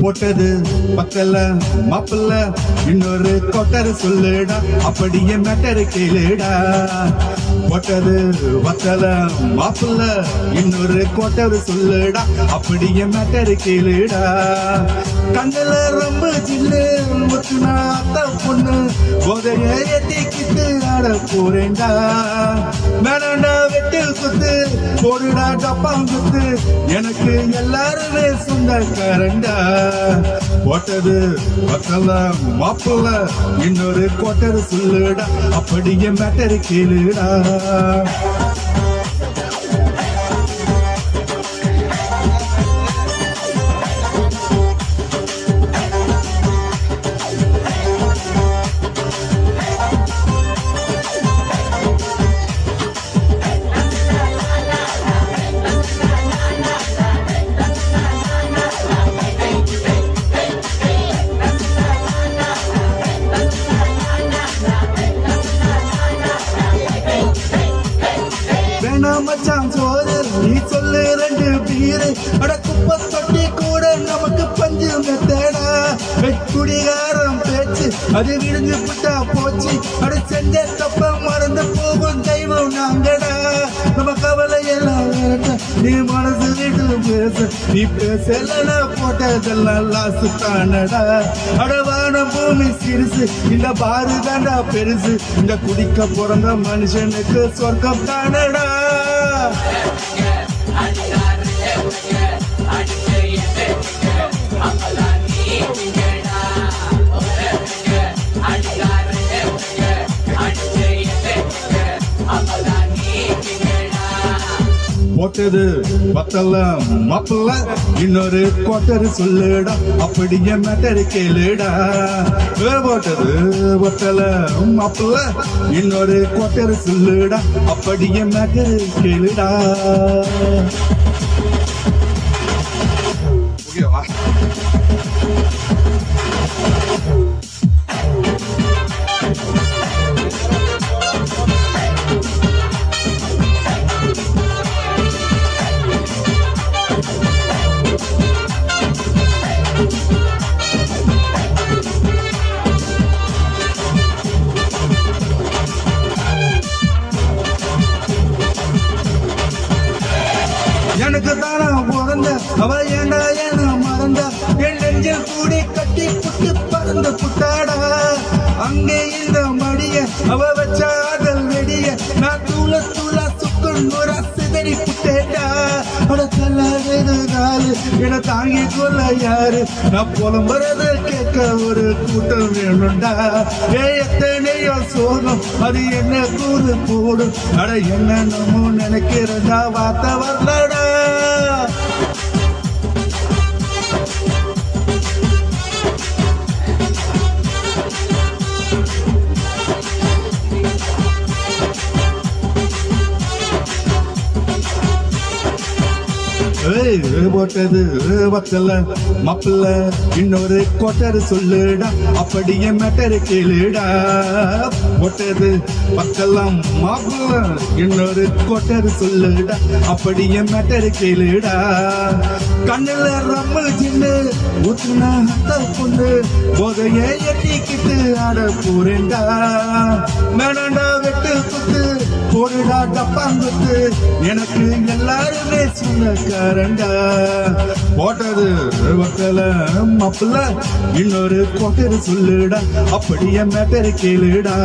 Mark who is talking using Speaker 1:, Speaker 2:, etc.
Speaker 1: போட்டது பக்கல மாப்பிள்ள இன்னொரு கொட்டரு சொல்லுடா அப்படியே மேட்டரு கேளுடா போட்டது பக்கல மாப்பிள்ள இன்னொரு கொட்டரு சொல்லுடா அப்படியே மேட்டரு கேளுடா கண்ணுல ரொம்ப சில்லு முத்துனா அத்த பொண்ணு போதைய ஏத்திக்கிட்டு ஆட போறேன்டா வேணாண்டா வெட்டு குத்து போடுடா டப்பாங்குத்து எனக்கு எல்லாருமே சொந்தக்காரண்டா போட்டது பக்கல மாப்பிள்ள இன்னொரு கொட்டரு சொல்லுடா அப்படியே மேட்டரு கேளுடா மச்சான் சோறு நீ சொல்லு ரெண்டு பீரு அட குப்பை தொட்டி கூட நமக்கு பஞ்சு மெத்தடா குடிகாரம் பேச்சு அது விழுந்து புட்டா போச்சு அட செஞ்ச தப்ப மறந்து போகும் தெய்வம் நாங்கடா நம்ம கவலை எல்லாம் நீ மனசு விட்டு பேச நீ பேசலனா போட்டதெல்லாம் லாசு தானடா அடவான பூமி சிறுசு இந்த பாரு தாண்டா பெருசு இந்த குடிக்க பிறந்த மனுஷனுக்கு சொர்க்கம் தானடா போட்டது பத்தல மாப்பிள்ள இன்னொரு கொட்டரு சொல்லுடா அப்படியே மேட்டரு கேளுடா போட்டது பத்தல மாப்பிள்ள இன்னொரு கொட்டரு சொல்லுடா அப்படியே மேட்டரு கேளுடா ஓகேவா எனக்கு தானா பிறந்த அவ ஏண்டா ஏன மறந்தா என் நெஞ்சில் கூடி கட்டி புட்டு பறந்து புட்டாடா அங்கே இந்த மடிய அவ வச்ச ஆதல் வெடிய நான் தூள தூளா சுக்குநூறா சிதறி புட்டேடா அடத்தல்லாது என தாங்கி கொள்ள யாரு நான் புலம்புறது கேட்க ஒரு கூட்டம் வேணும்டா எத்தனையோ சோகம் அது என்ன கூறு போடும் அட என்ன நம்ம நினைக்கிறதா வார்த்தை வரலடா போட்டது பக்கல மாப்பிள்ள இன்னொரு கொட்டரு சொல்லுடா அப்படியே மேட்டரு கேளுடா போட்டது பக்கலாம் மாப்பிள்ள இன்னொரு கொட்டரு சொல்லுடா அப்படியே மேட்டரு கேளுடா கண்ணுல ரம்மல் சின்ன ஊத்துனா அத்த பொண்ணு போதைய எட்டிக்கிட்டு ஆட போறேன்டா மேடாண்டா வெட்டு குத்து போடுடா டப்பாங்குத்து எனக்கு எல்லாருமே சொந்தக்காரண்டா போட்டது பக்கல மாப்பிள்ள இன்னொரு கொட்டரு சொல்லுடா அப்படியே மேட்டரு கேளுடா